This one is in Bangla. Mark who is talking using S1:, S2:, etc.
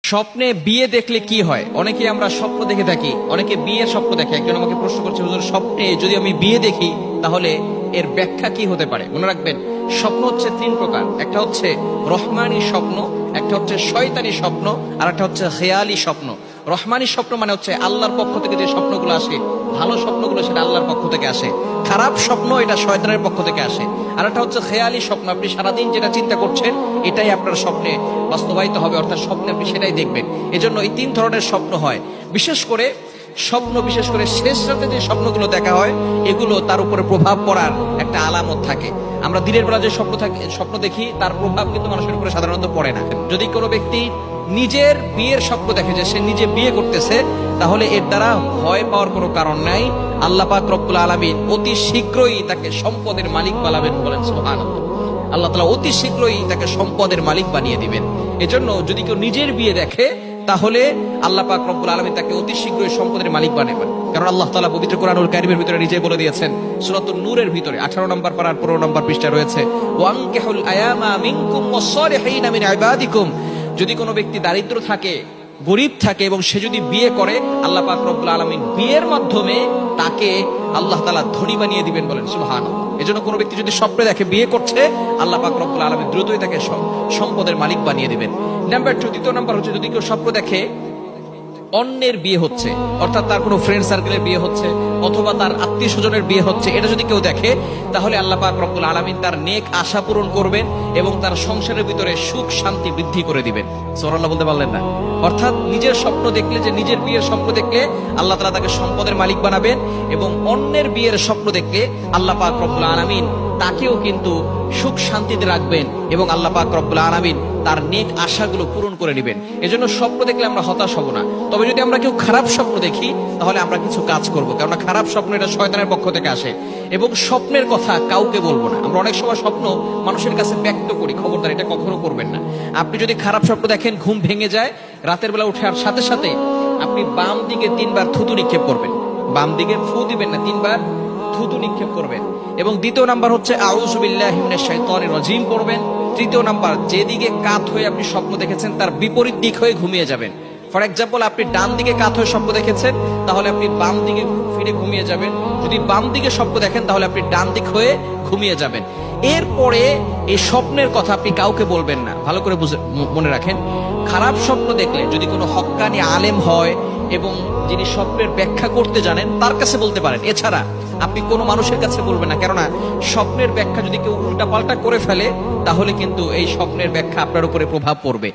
S1: স্বপ্নে বিয়ে দেখলে কি হয়? অনেকে আমরা স্বপ্ন দেখে থাকি, অনেকে বিয়ের স্বপ্ন দেখে। একজন আমাকে প্রশ্ন করছে, হুজুর স্বপ্নে যদি আমি বিয়ে দেখি তাহলে এর ব্যাখ্যা কি হতে পারে? মনে রাখবেন, স্বপ্ন হচ্ছে তিন প্রকার। একটা হচ্ছে রহমানি স্বপ্ন, একটা হচ্ছে শয়তানি স্বপ্ন, আর একটা হচ্ছে খেয়ালি স্বপ্ন। রহমানি স্বপ্ন মানে হচ্ছে আল্লাহর পক্ষ থেকে যে স্বপ্নগুলো আসে, ভালো স্বপ্নগুলো সেটা আল্লাহর পক্ষ থেকে আসে। খারাপ স্বপ্ন এটা শয়তানের পক্ষ থেকে আসে। আর একটা হচ্ছে খেয়ালি স্বপ্ন, আপনি সারাদিন যেটা চিন্তা করছেন এটাই আপনার স্বপ্নে বাস্তবায়িত হবে, অর্থাৎ স্বপ্নে আপনি সেটাই দেখবেন। এজন্য এই তিন ধরনের স্বপ্ন হয়। বিশেষ করে শেষ রাতে যে স্বপ্নগুলো দেখা হয় এগুলো তার উপরে প্রভাব পড়ার একটা আলামত থাকে। আমরা দিনের বেলা যে স্বপ্ন দেখি তার প্রভাব কিন্তু মানুষের উপরে সাধারণত পড়ে না। যদি কোনো ব্যক্তি নিজের বিয়ের স্বপ্ন দেখে যে সে নিজে বিয়ে করতেছে, তাহলে এর দ্বারা ভয় পাওয়ার কোনো কারণ নাই। আল্লাহ পাক রব্বুল আলামিন অতি শীঘ্রই তাকে সম্পদের মালিক বানাবেন, বলেন সুবহানাল্লাহ। আল্লাহ তাআলা অতি শীঘ্রই তাকে সম্পদের মালিক বানিয়ে দিবেন। এজন্য যদি কেউ নিজের বিয়ে দেখে তাহলে আল্লাহ পাক রব্বুল আলামিন তাকে অতি শীঘ্রই সম্পদের মালিক বানাবেন। কারণ আল্লাহ তাআলা পবিত্র কোরআনুল কারীমের ভিতরে নিজে বলে দিয়েছেন, সূরাতুন নূরের ভিতরে 18 নম্বর পারার 15 নম্বর পৃষ্ঠা রয়েছে, ওয়ানকিহুল আয়ামা মিনকুম ওয়াস-সালিহিনা মিন ইবাদিকুম। যদি কোনো ব্যক্তি দারিদ্র থাকে, গরিব থাকে এবং সে যদি বিয়ে করে, আল্লাহ পাক রব্বুল আলামিন বিয়ের মাধ্যমে তাকে আল্লাহ তাআলা ধনী বানিয়ে দিবেন, বলেন সুবহানাল্লাহ। এজন্য কোনো ব্যক্তি যদি স্বপ্নে দেখে বিয়ে করছে, আল্লাহ পাক রব্বুল আলামিন দ্রুতই তাকে সম্পদের মালিক বানিয়ে দিবেন। নাম্বার 2, দ্বিতীয় নাম্বার হচ্ছে, যদি কেউ স্বপ্ন দেখে অন্যের বিয়ে হচ্ছে, অর্থাৎ তার কোনো ফ্রেন্ড সার্কেলের বিয়ে হচ্ছে অথবা তার আত্মীয় স্বজনের বিয়ে হচ্ছে, এটা যদি কেউ দেখে তাহলে আল্লাহ পাক রব্বুল আলামিন তার নেক আশা পূরণ করবেন এবং তার সংসারের ভিতরে সুখ শান্তি বৃদ্ধি করে দিবেন। সুবহানাল্লাহ বলতে পারলেন না? অর্থাৎ নিজের স্বপ্ন দেখলে, যে নিজের বিয়ের স্বপ্ন দেখলে আল্লাহ তাআলা তাকে সম্পদের মালিক বানাবেন, এবং অন্যের বিয়ের স্বপ্ন দেখলে আল্লাহ পাক রব্বুল আলামিন তাকেও কিন্তু সুখ শান্তিতে রাখবেন এবং আল্লাহ পাক রব্বুল আলামিন তার নেক আশাগুলো পূরণ করে নেবেন। এজন্য স্বপ্ন দেখলে আমরা হতাশ হব না। তবে যদি আমরা কেউ খারাপ স্বপ্ন দেখি তাহলে আমরা কিছু কাজ করব, কারণ খারাপ স্বপ্ন এটা শয়তানের পক্ষ থেকে আসে। এবং স্বপ্নের কথা কাউকে বলবো না। আমরা অনেক সময় স্বপ্ন মানুষের কাছে ব্যক্ত করি, খবরদার এটা কখনো করবেন না। আপনি যদি খারাপ স্বপ্ন দেখেন, ঘুম ভেঙে যায়, রাতের বেলা উঠে আর সাথে সাথে আপনি বাম দিকে 3 বার থুতু নিক্ষেপ করবেন। বাম দিকে ফু দিবেন না, 3 বার থুতু নিক্ষেপ করবেন। এবং দ্বিতীয় নাম্বার হচ্ছে আউযু বিল্লাহি মিনাশ শাইতানির রাজিম পড়বেন। তৃতীয় নাম্বার, যেদিকে কাত হয়ে আপনি স্বপ্ন দেখেছেন তার বিপরীত দিক হয়ে ঘুমিয়ে যাবেন। ফর এক্সাম্পল, আপনি ডান দিকে কাত হয়ে স্বপ্ন দেখেছেন, তাহলে আপনি বাম দিকে ফিরে ঘুমিয়ে যাবেন। যদি বাম দিকে স্বপ্ন দেখেন তাহলে আপনি ডান দিক হয়ে ঘুমিয়ে যাবেন। এরপরে এই স্বপ্নের কথা আপনি কাউকে বলবেন না। ভালো করে মনে রাখেন, খারাপ স্বপ্ন দেখলে যদি কোনো হক্কানি আলেম হয় এবং যিনি স্বপ্নের ব্যাখ্যা করতে জানেন তার কাছে বলতে পারেন। এছাড়া আপনি কোনো মানুষের কাছে বলবেন না, কেননা স্বপ্নের ব্যাখ্যা যদি কেউ উল্টা পাল্টা করে ফেলে তাহলে কিন্তু এই স্বপ্নের ব্যাখ্যা আপনার উপরে প্রভাব পড়বে।